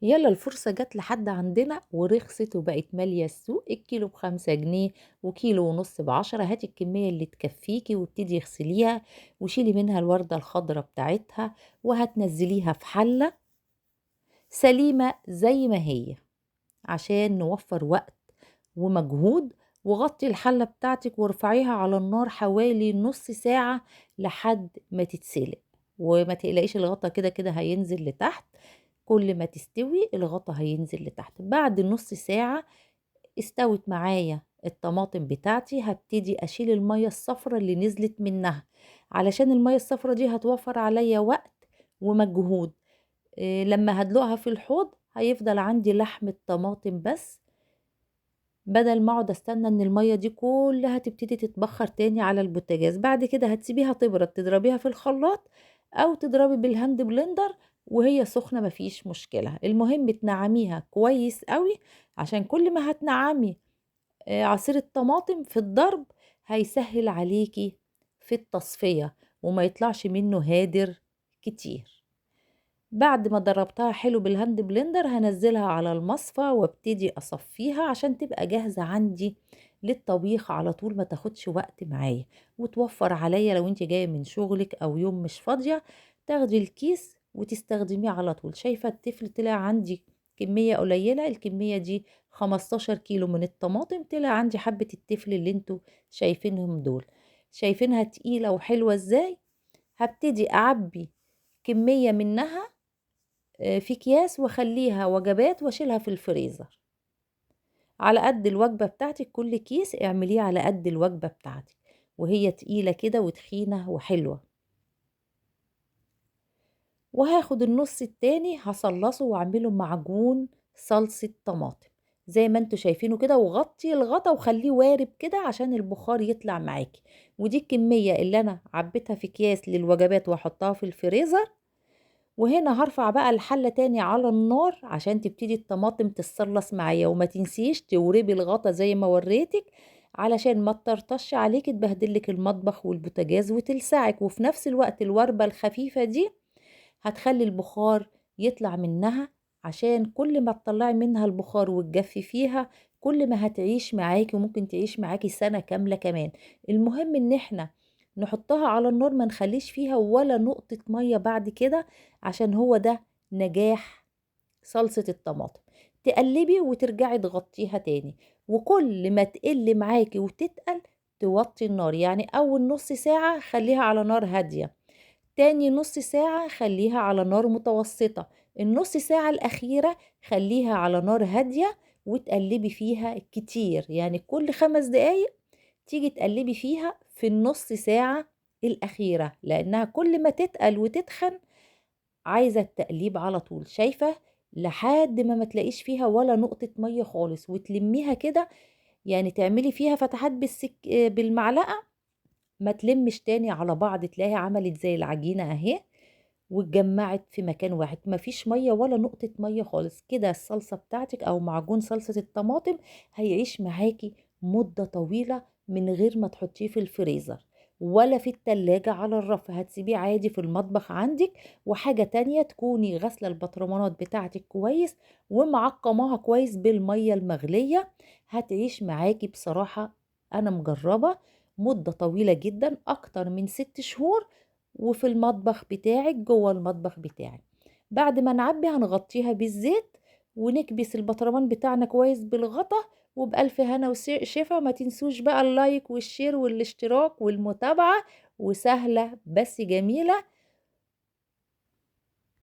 يلا الفرصة جت لحد عندنا ورخصت وبقت مالية السوق. الكيلو ب5 جنيه وكيلو ونص ب10. هاتي الكمية اللي تكفيكي وابتدي اغسليها وشيلي منها الوردة الخضراء بتاعتها، وهتنزليها في حلة سليمة زي ما هي عشان نوفر وقت ومجهود. وغطي الحلة بتاعتك وارفعيها على النار حوالي نص ساعة لحد ما تتسلق. وما تقلقيش، الغطا كده كده هينزل لتحت. كل ما تستوي الغطا هينزل لتحت. بعد نص ساعة استوت معايا الطماطم بتاعتي، هبتدي اشيل المية الصفرة اللي نزلت منها، علشان المية الصفرة دي هتوفر عليا وقت ومجهود. لما هدلقها في الحوض هيفضل عندي لحم الطماطم بس، بدل ما اقعد استنى ان المية دي كلها تبتدي تتبخر تاني على البوتاجاز. بعد كده هتسيبيها تبرد، تضربيها في الخلاط او تضربي بالهاند بلندر وهي سخنة، مفيش مشكلة. المهم تنعميها كويس قوي، عشان كل ما هتنعمي عصير الطماطم في الضرب هيسهل عليكي في التصفية وما يطلعش منه هادر كتير. بعد ما ضربتها حلو بالهاند بلندر هنزلها على المصفى وابتدي اصفيها عشان تبقى جاهزة عندي للطبيخ على طول، ما تاخدش وقت معايا وتوفر عليا. لو انت جاية من شغلك او يوم مش فاضية تاخدي الكيس وتستخدميه على طول. شايفة التفل طلع عندي كمية قليلة، الكمية دي 15 كيلو من الطماطم، طلع عندي حبة التفل اللي انتوا شايفينهم دول. شايفينها تقيلة وحلوة ازاي؟ هبتدي اعبي كمية منها في اكياس واخليها وجبات واشيلها في الفريزر على قد الوجبة بتاعتك. كل كيس اعمليه على قد الوجبة بتاعتك، وهي تقيلة كده وتخينة وحلوة. وهاخد النص التاني هصلصه واعمله معجون صلصة طماطم زي ما انتوا شايفينه كده، وغطي الغطا وخليه وارب كده عشان البخار يطلع معاكي. ودي الكمية اللي انا عبيتها في اكياس للوجبات واحطها في الفريزر. وهنا هرفع بقى الحلة تاني على النار عشان تبتدي الطماطم تتصلص معايا. وما تنسيش توربي الغطا زي ما وريتك علشان ما تطرطش عليك تبهدلك المطبخ والبوتاجاز وتلسعك. وفي نفس الوقت الوربة الخفيفة دي هتخلي البخار يطلع منها، عشان كل ما تطلعي منها البخار وتجفي فيها كل ما هتعيش معاكي، وممكن تعيش معاكي سنة كاملة كمان. المهم ان احنا نحطها على النار، ما نخليش فيها ولا نقطة مية بعد كده، عشان هو ده نجاح صلصة الطماطم. تقلبي وترجعي تغطيها تاني، وكل ما تقل معاكي وتتقل توطي النار. يعني اول نص ساعة خليها على نار هادية، تاني نص ساعة خليها على نار متوسطة، النص ساعة الأخيرة خليها على نار هادية وتقلبي فيها كتير. يعني كل 5 دقايق تيجي تقلبي فيها في النص ساعة الأخيرة، لأنها كل ما تتقل وتتخن عايزة التقليب على طول. شايفة؟ لحد ما تلاقيش فيها ولا نقطة مية خالص، وتلميها كده. يعني تعملي فيها فتحات بالمعلقة، ما تلمش تاني على بعض، تلاقيها عملت زي العجينة اهي واتجمعت في مكان واحد، مفيش مية ولا نقطة مية خالص. كده الصلصة بتاعتك او معجون صلصة الطماطم هيعيش معاكي مدة طويلة من غير ما تحطيه في الفريزر ولا في التلاجة على الرف. هتسيبيه عادي في المطبخ عندك. وحاجة تانية، تكوني غسلة البطرمانات بتاعتك كويس ومعقماها كويس بالمية المغلية، هتعيش معاكي بصراحة. انا مجربة مدة طويلة جدا، اكتر من 6 شهور، وفي المطبخ بتاعك جوه المطبخ بتاعك. بعد ما نعبي هنغطيها بالزيت ونكبس البطرمان بتاعنا كويس بالغطا. وبألف هنا وشفا. ما تنسوش بقى اللايك والشير والاشتراك والمتابعة، وسهلة بس جميلة.